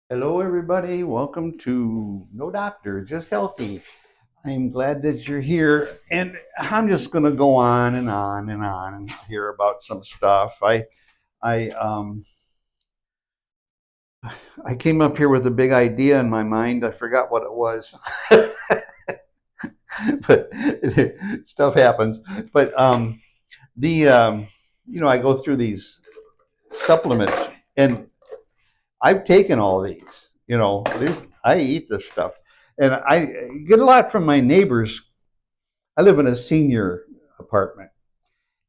Hello, everybody. Welcome to No Doctor, Just Healthy. I'm glad that you're here, and I'm just going to go on and on and on and hear about some stuff. I, um, I came up here with a big idea in my mind. I forgot what it was, but stuff happens. But the, I go through these supplements, and I've taken all these. I eat this stuff, and I get a lot from my neighbors. I live in a senior apartment,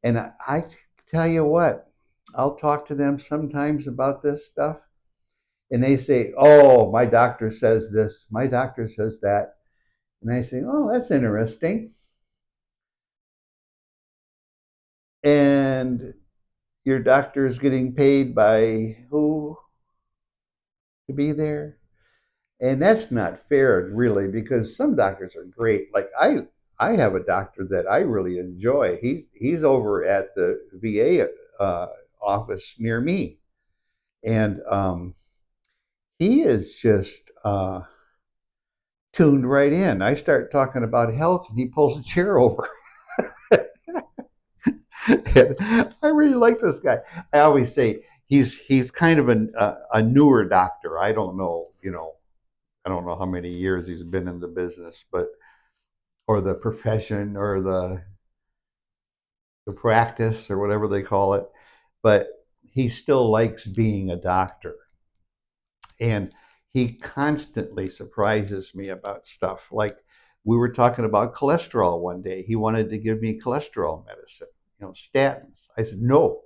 and I tell you what, I'll talk to them sometimes about this stuff, and they say, "Oh, my doctor says this, my doctor says that," and I say, "Oh, that's interesting." And your doctor is getting paid by who to be there? And that's not fair, really, because some doctors are great. Like I have a doctor that I really enjoy. He's over at the VA office near me, and he is just tuned right in. I start talking about health, and he pulls a chair over. And I really like this guy. I always say he's kind of a newer doctor. I don't know, I don't know how many years he's been in the business, but or the profession or the practice or whatever they call it, but he still likes being a doctor. And he constantly surprises me about stuff. Like we were talking about cholesterol one day. He wanted to give me cholesterol medicine, statins. I said, no.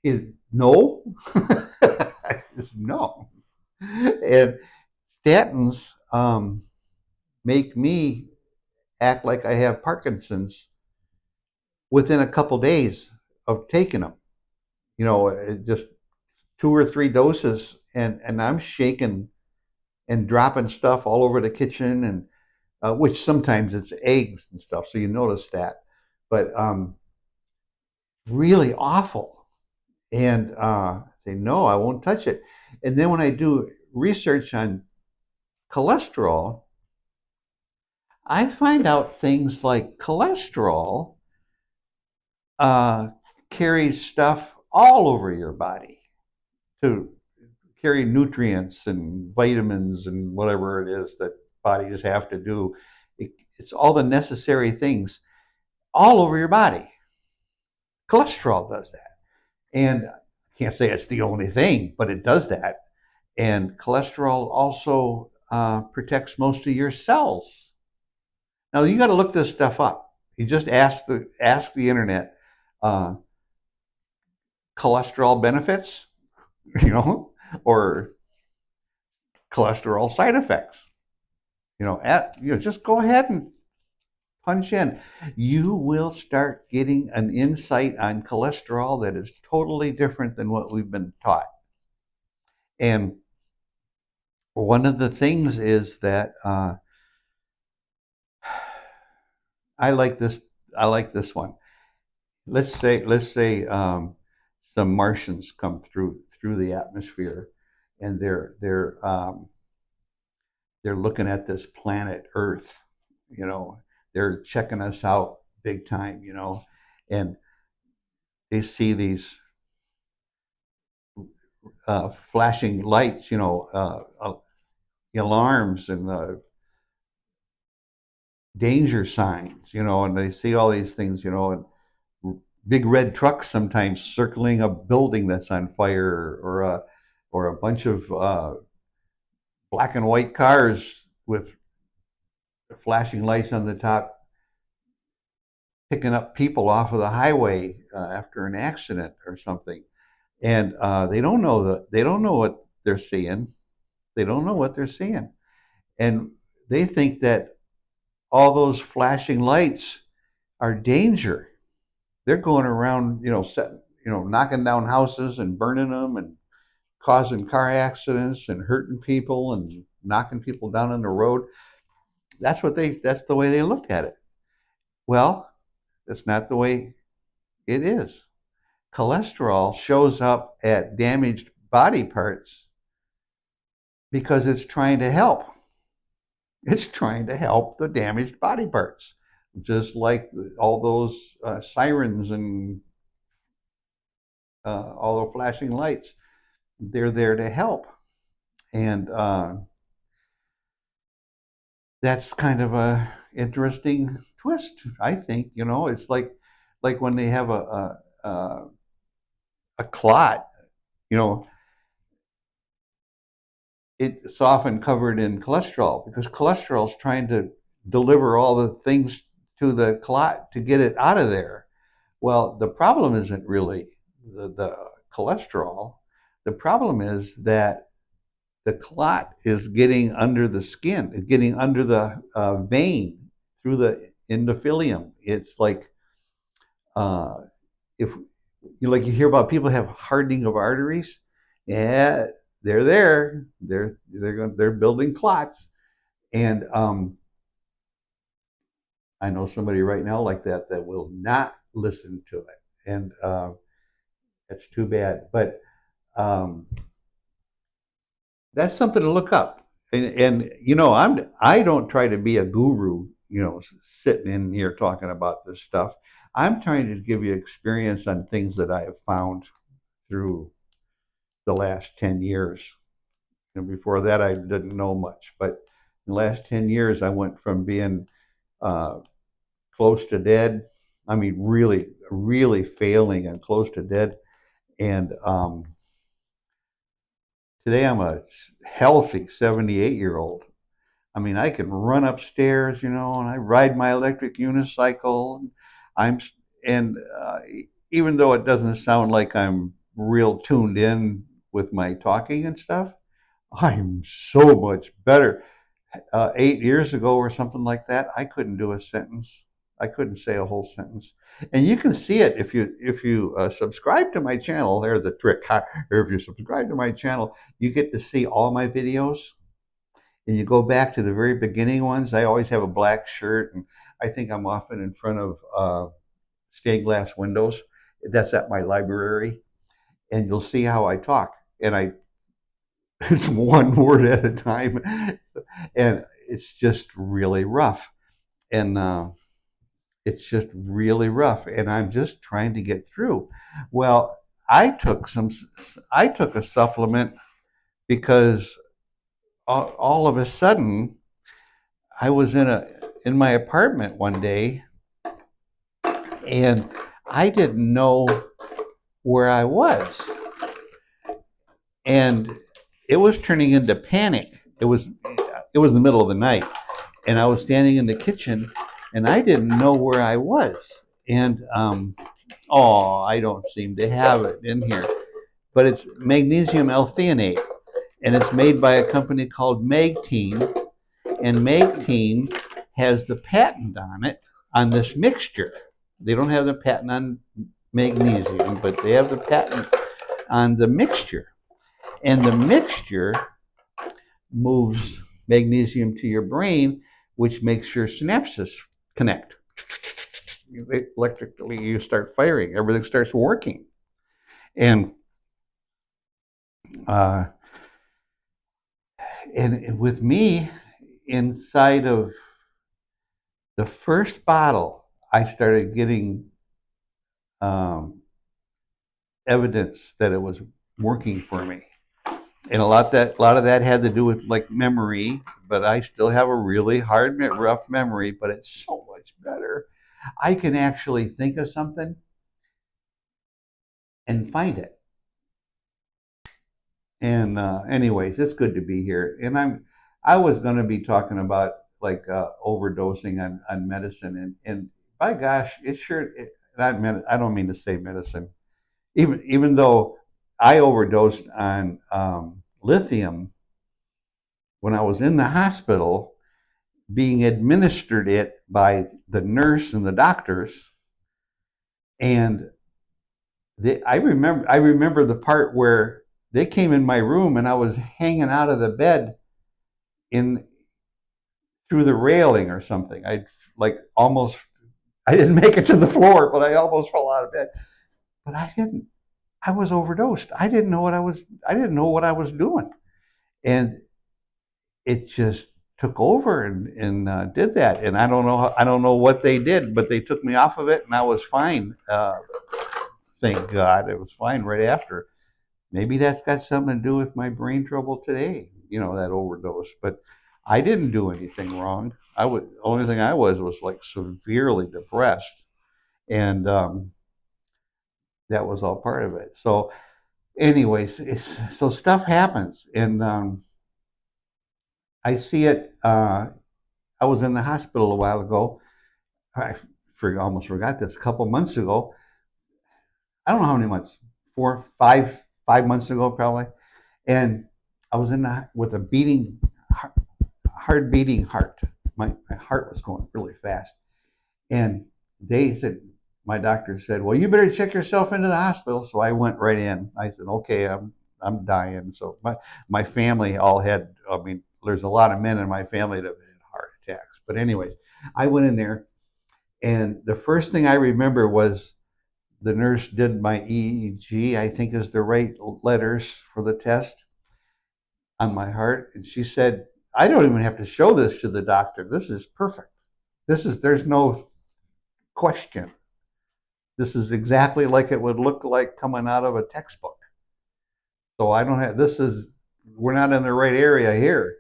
He said, no? I said, no. And statins make me act like I have Parkinson's within a couple days of taking them. Just two or three doses, and I'm shaking and dropping stuff all over the kitchen, and which sometimes it's eggs and stuff, so you notice that. But really awful, and say no, I won't touch it. And then when I do research on cholesterol, I find out things like cholesterol uh, carries stuff all over your body to carry nutrients and vitamins and whatever it is that bodies have to do. It's all the necessary things all over your body. Cholesterol does that. And I can't say it's the only thing, but it does that. And cholesterol also protects most of your cells. Now you got to look this stuff up. You just ask the internet, uh, cholesterol benefits, you know, or cholesterol side effects. Just go ahead and punch in. You will start getting an insight on cholesterol that is totally different than what we've been taught. And one of the things is that I like this. I like this one. Let's say some Martians come through the atmosphere, and they're looking at this planet Earth. You know, they're checking us out big time. And they see these flashing lights. Alarms and danger signs. And they see all these things. And big red trucks sometimes circling a building that's on fire, or a bunch of black and white cars with flashing lights on the top, picking up people off of the highway after an accident or something. And they don't know what they're seeing. They don't know what they're seeing, and they think that all those flashing lights are danger. They're going around, knocking down houses and burning them and causing car accidents and hurting people and knocking people down on the road. That's the way they look at it. Well, that's not the way it is. Cholesterol shows up at damaged body parts because it's trying to help. It's trying to help the damaged body parts, just like all those sirens and all the flashing lights. They're there to help, and that's kind of a interesting twist. I think it's like when they have a clot. You know, it's often covered in cholesterol because cholesterol is trying to deliver all the things to the clot to get it out of there. Well, the problem isn't really the cholesterol. The problem is that the clot is getting under the skin, it's getting under the vein through the endothelium. It's like uh, if like you hear about people have hardening of arteries. Yeah, they're there. They're building clots, and I know somebody right now like that will not listen to it, and that's too bad. But um, that's something to look up. And I don't try to be a guru, sitting in here talking about this stuff. I'm trying to give you experience on things that I have found through the last 10 years. And before that, I didn't know much. But in the last 10 years, I went from being uh, close to dead. I mean, really, really failing and close to dead. And today I'm a healthy 78-year-old. I mean, I can run upstairs, and I ride my electric unicycle. I'm, and even though it doesn't sound like I'm real tuned in with my talking and stuff, I'm so much better. 8 years ago or something like that, I couldn't do a sentence. I couldn't say a whole sentence. And you can see it if you subscribe to my channel. There's a trick. Or if you subscribe to my channel, you get to see all my videos and you go back to the very beginning ones. I always have a black shirt, and I think I'm often in front of stained glass windows. That's at my library, and you'll see how I talk. And I, it's one word at a time, and it's just really rough. And it's just really rough, and I'm just trying to get through. Well, I took some. I took a supplement because all of a sudden I was in my apartment one day, and I didn't know where I was, and it was turning into panic. It was the middle of the night, and I was standing in the kitchen, and I didn't know where I was, and oh, I don't seem to have it in here, but it's magnesium L-threonate, and it's made by a company called Magteam, and Magteam has the patent on it on this mixture. They don't have the patent on magnesium, but they have the patent on the mixture. And the mixture moves magnesium to your brain, which makes your synapses connect. Electrically, you start firing, everything starts working. And uh, and with me, inside of the first bottle, I started getting um, evidence that it was working for me. And a lot of that had to do with like memory, but I still have a really hard, rough memory. But it's so much better. I can actually think of something and find it. And anyways, it's good to be here. And I was going to be talking about like overdosing on medicine, and by gosh, it sure. I don't mean to say medicine, even though I overdosed on lithium when I was in the hospital, being administered it by the nurse and the doctors, and I remember the part where they came in my room and I was hanging out of the bed in through the railing or something. I didn't make it to the floor, but I almost fell out of bed. But I didn't. I was overdosed. I didn't know what I was doing. And it just took over and did that. And I don't know what they did, but they took me off of it, and I was fine. Thank God, it was fine right after. Maybe that's got something to do with my brain trouble today. That overdose. But I didn't do anything wrong. Only thing I was like severely depressed, and that was all part of it. So, anyways, so stuff happens, and I see it. I was in the hospital a while ago. Almost forgot this. A couple months ago, I don't know how many months, 5 months ago probably, and I was in with a hard beating heart. My heart was going really fast, and they said, my doctor said, "Well, you better check yourself into the hospital." So I went right in. I said, "Okay, I'm dying." So my family all had. I mean, there's a lot of men in my family that have had heart attacks. But anyways, I went in there, and the first thing I remember was the nurse did my EEG. I think is the right letters for the test on my heart, and she said, "I don't even have to show this to the doctor. This is perfect. There's no question. This is exactly like it would look like coming out of a textbook. So I don't have this is we're not in the right area here."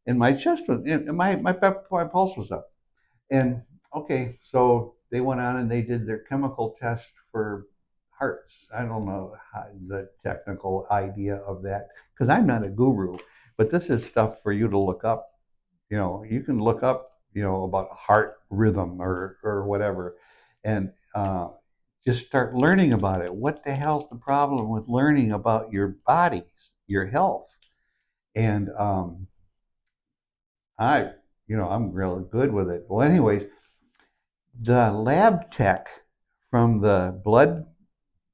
And my chest was my pulse was up. And okay, so they went on and they did their chemical test for hearts. I don't know the technical idea of that because I'm not a guru, but this is stuff for you to look up. You can look up, about heart rhythm or whatever, and just start learning about it. What the hell's the problem with learning about your body, your health? And I, I'm really good with it. Well, anyways, the lab tech from the blood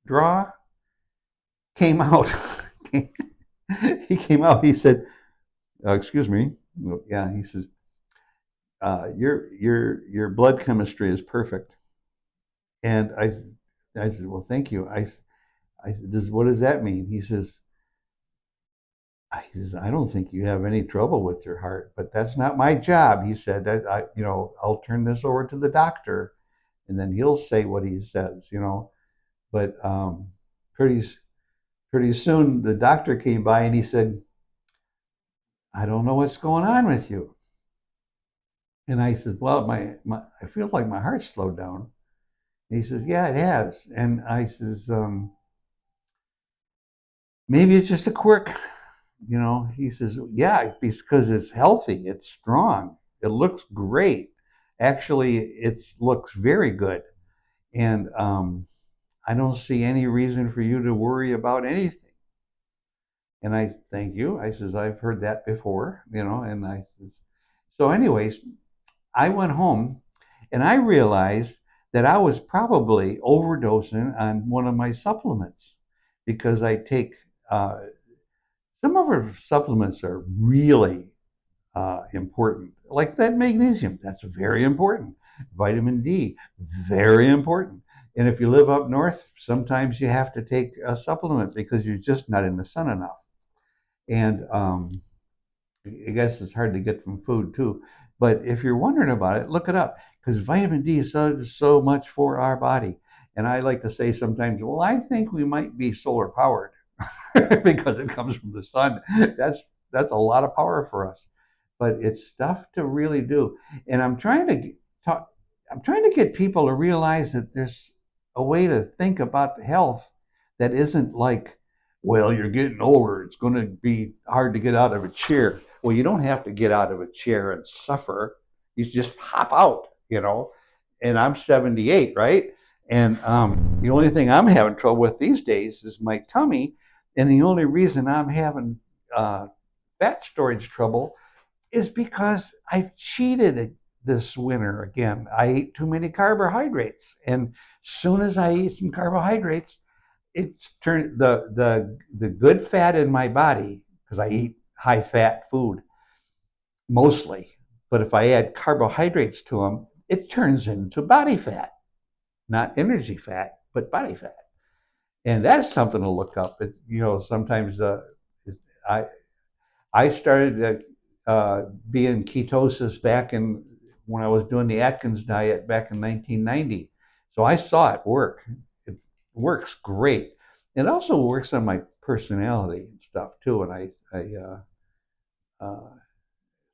draw came out. He came out. He said, "Excuse me." Yeah, he says, "Your blood chemistry is perfect." And I said, "Well, thank you." I said, "What does that mean?" He says, "I don't think you have any trouble with your heart, but that's not my job." He said that I'll turn this over to the doctor, and then he'll say what he says. But pretty pretty soon the doctor came by and he said, "I don't know what's going on with you." And I said, "Well, I feel like my heart slowed down." And he says, "Yeah, it has." And I says, "Maybe it's just a quirk." He says, "Yeah, because it's healthy, it's strong, it looks great. Actually, it looks very good, and I don't see any reason for you to worry about anything." And I thank you. I says, "I've heard that before, and I says, so anyways, I went home and I realized that I was probably overdosing on one of my supplements because I take some of our supplements are really important, like that magnesium. That's very important. Vitamin D, very important. And if you live up north, sometimes you have to take a supplement because you're just not in the sun enough. And I guess it's hard to get from food too. But if you're wondering about it, look it up because vitamin D is so much for our body. And I like to say sometimes, well, I think we might be solar powered because it comes from the sun. That's that's a lot of power for us, but it's stuff to really do. And talk. I'm trying to get people to realize that there's a way to think about health that isn't like, well, you're getting older. It's going to be hard to get out of a chair. Well, you don't have to get out of a chair and suffer. You just hop out. And I'm 78, right? And the only thing I'm having trouble with these days is my tummy. And the only reason I'm having fat storage trouble is because I've cheated this winter again. I ate too many carbohydrates. And soon as I eat some carbohydrates, it's turned the good fat in my body because I eat high fat food mostly. But if I add carbohydrates to them, it turns into body fat, not energy fat, but body fat. And that's something to look up. Sometimes I I started be in ketosis back in when I was doing the Atkins diet back in 1990. So I saw it work. It works great. It also works on my personality and stuff too. And I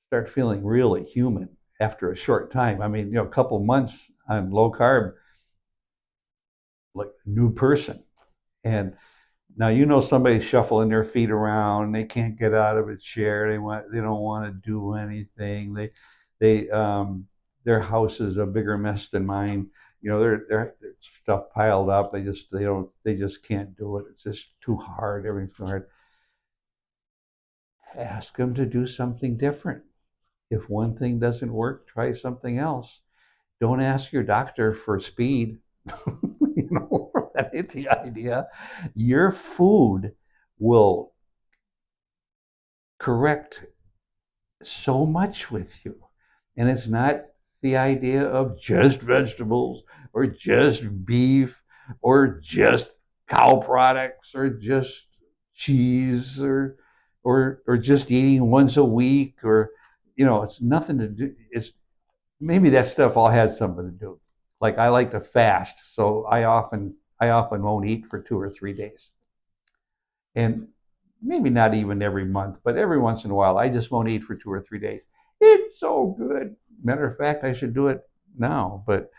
start feeling really human after a short time. I mean, a couple months on low carb, like a new person. And now somebody's shuffling their feet around. They can't get out of a chair. They don't want to do anything. They their house is a bigger mess than mine. Their stuff piled up. They just can't do it. It's just too hard. Everything's too hard. Ask them to do something different. If one thing doesn't work, try something else. Don't ask your doctor for speed. That is the idea. Your food will correct so much with you. And it's not the idea of just vegetables or just beef or just cow products or just cheese or just eating once a week or it's nothing to do. It's maybe that stuff all has something to do. Like I like to fast, so I often won't eat for 2 or 3 days. And maybe not even every month, but every once in a while, I just won't eat for 2 or 3 days. It's so good. Matter of fact, I should do it now, but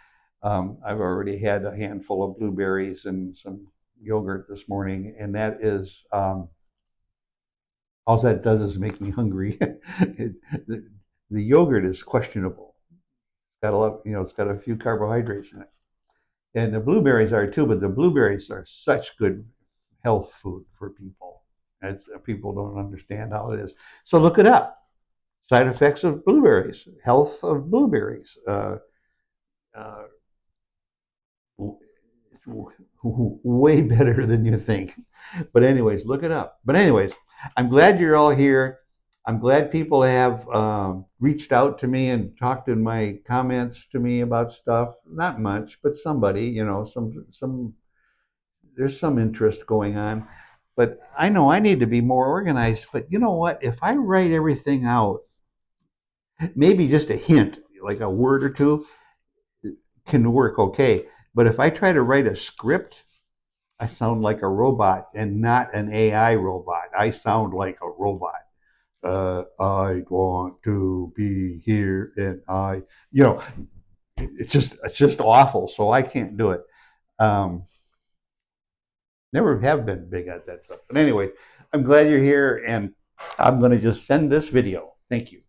I've already had a handful of blueberries and some yogurt this morning, and that is all that does is make me hungry. The yogurt is questionable. It's got a lot, it's got a few carbohydrates in it, and the blueberries are too. But the blueberries are such good health food for people. People don't understand how it is. So look it up. Side effects of blueberries, health of blueberries. Uh, it's way better than you think. But anyways, look it up. But anyways, I'm glad you're all here. I'm glad people have reached out to me and talked in my comments to me about stuff. Not much, but somebody, some there's some interest going on. But I know I need to be more organized. But you know what? If I write everything out, maybe just a hint, like a word or two, can work okay. But if I try to write a script, I sound like a robot and not an AI robot. I sound like a robot. I want to be here, and you know, it's just awful. So I can't do it. Um, Never have been big at that stuff. But anyway, I'm glad you're here, and I'm going to just send this video. Thank you.